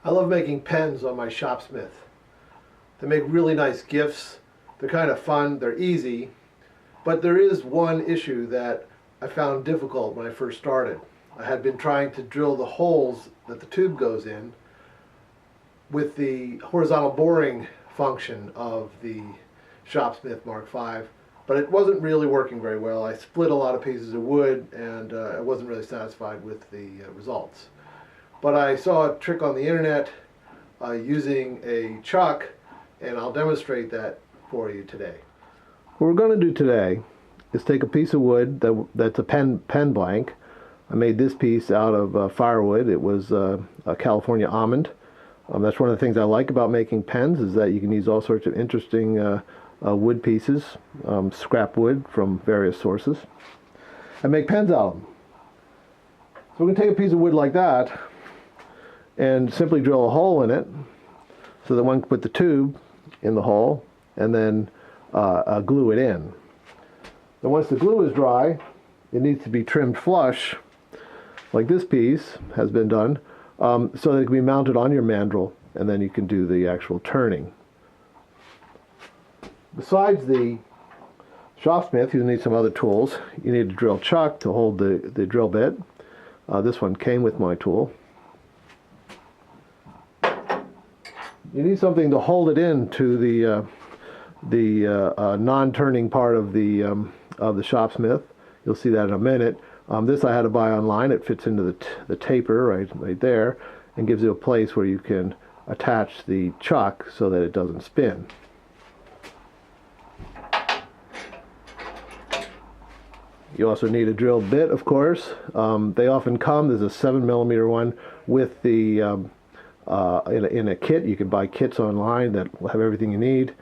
I love making pens on my Shopsmith. They make really nice gifts. They're kind of fun, they're easy, but there is one issue that I found difficult when I first started. I had been trying to drill the holes that the tube goes in with the horizontal boring function of the Shopsmith Mark V, but it wasn't really working very well. I split a lot of pieces of wood and I wasn't really satisfied with the results. But I saw a trick on the internet using a chuck, and I'll demonstrate that for you today. What we're going to do today is take a piece of wood that's a pen blank. I made this piece out of firewood. It was a California almond. That's one of the things I like about making pens, is that you can use all sorts of interesting wood pieces, scrap wood from various sources, and make pens out of them. So we're going to take a piece of wood like that and simply drill a hole in it so that one can put the tube in the hole and then glue it in. Then once the glue is dry, it needs to be trimmed flush, like this piece has been done, so that it can be mounted on your mandrel, and then you can do the actual turning. Besides the Shopsmith, you need some other tools. You need a drill chuck to hold the drill bit. This one came with my tool. You need something to hold it in to the non-turning part of the Shopsmith. You'll see that in a minute. This I had to buy online. It fits into the taper right there, and gives you a place where you can attach the chuck so that it doesn't spin. You also need a drill bit, of course. They often come. There's a 7mm one with the in a kit. You can buy kits online that will have everything you need.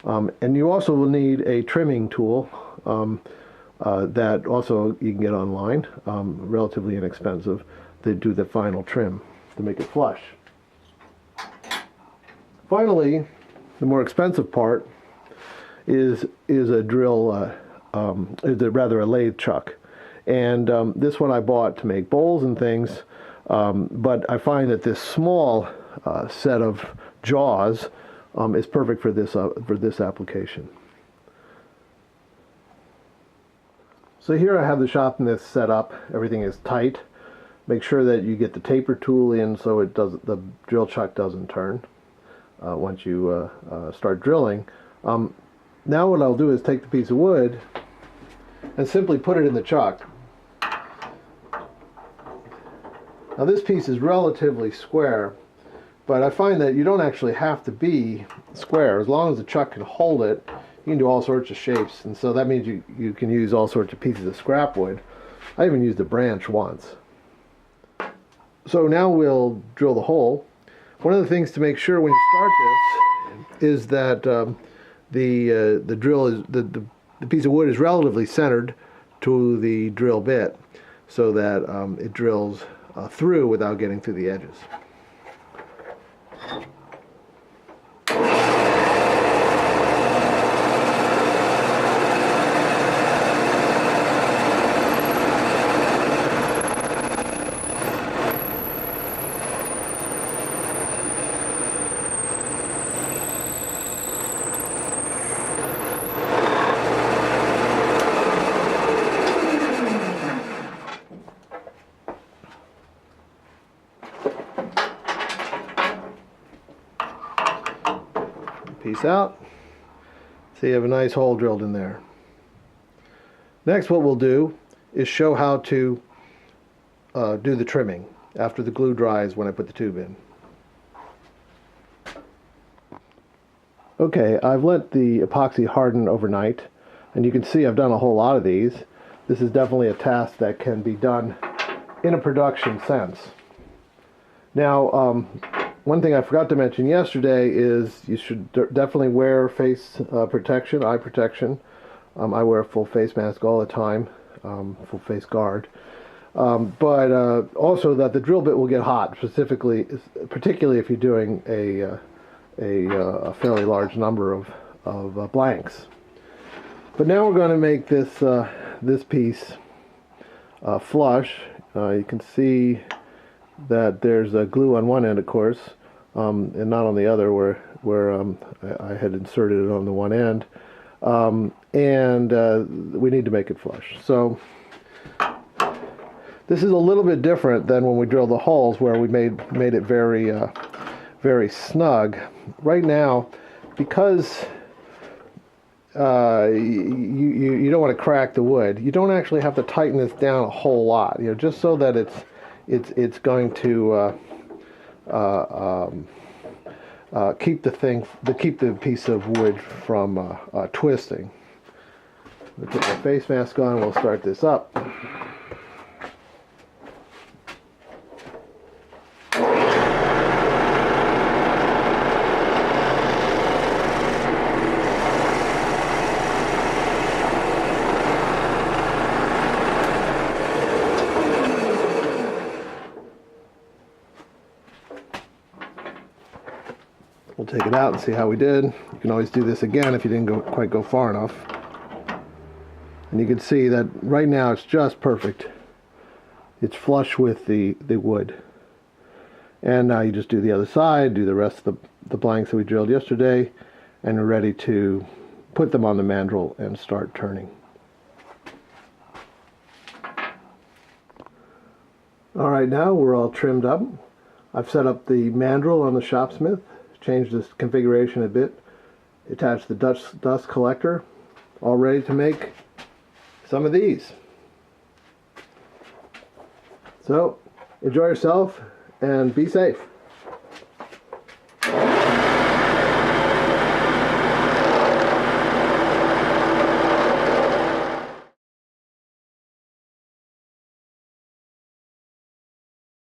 And you also will need a trimming tool that also you can get online, relatively inexpensive, to do the final trim to make it flush. Finally, the more expensive part is a drill, rather a lathe chuck. And this one I bought to make bowls and things. But I find that this small set of jaws is perfect for this application. So here I have the Shopsmith set up. Everything is tight. Make sure that you get the taper tool in so the drill chuck doesn't turn once you start drilling. Now what I'll do is take the piece of wood and simply put it in the chuck. Now this piece is relatively square, but I find that you don't actually have to be square. As long as the chuck can hold it, you can do all sorts of shapes, and so that means you can use all sorts of pieces of scrap wood. I even used a branch once. So now we'll drill the hole. One of the things to make sure when you start this is that the drill is the piece of wood is relatively centered to the drill bit, so that it drills through without getting through the edges. Piece out. So you have a nice hole drilled in there. Next, what we'll do is show how to do the trimming after the glue dries when I put the tube in. Okay, I've let the epoxy harden overnight, and you can see I've done a whole lot of these. This is definitely a task that can be done in a production sense. Now, one thing I forgot to mention yesterday is you should definitely wear face protection, eye protection. I wear a full face mask all the time, full face guard. But also that the drill bit will get hot, particularly if you're doing a fairly large number of blanks. But now we're going to make this piece flush. You can see that there's a glue on one end, of course. and not on the other where I had inserted it on the one end. We need to make it flush. So this is a little bit different than when we drilled the holes, where we made it very snug. Right now, because you don't want to crack the wood, you don't actually have to tighten this down a whole lot. Just so that it's going to keep the piece of wood from twisting. I'll put my face mask on. We'll start this up. We'll take it out and see how we did. You can always do this again if you didn't quite go far enough. And you can see that right now it's just perfect. It's flush with the wood. And now you just do the other side, do the rest of the blanks that we drilled yesterday, and we're ready to put them on the mandrel and start turning. Alright, now we're all trimmed up. I've set up the mandrel on the Shopsmith, changed this configuration a bit, attached the dust collector, all ready to make some of these. So, enjoy yourself and be safe.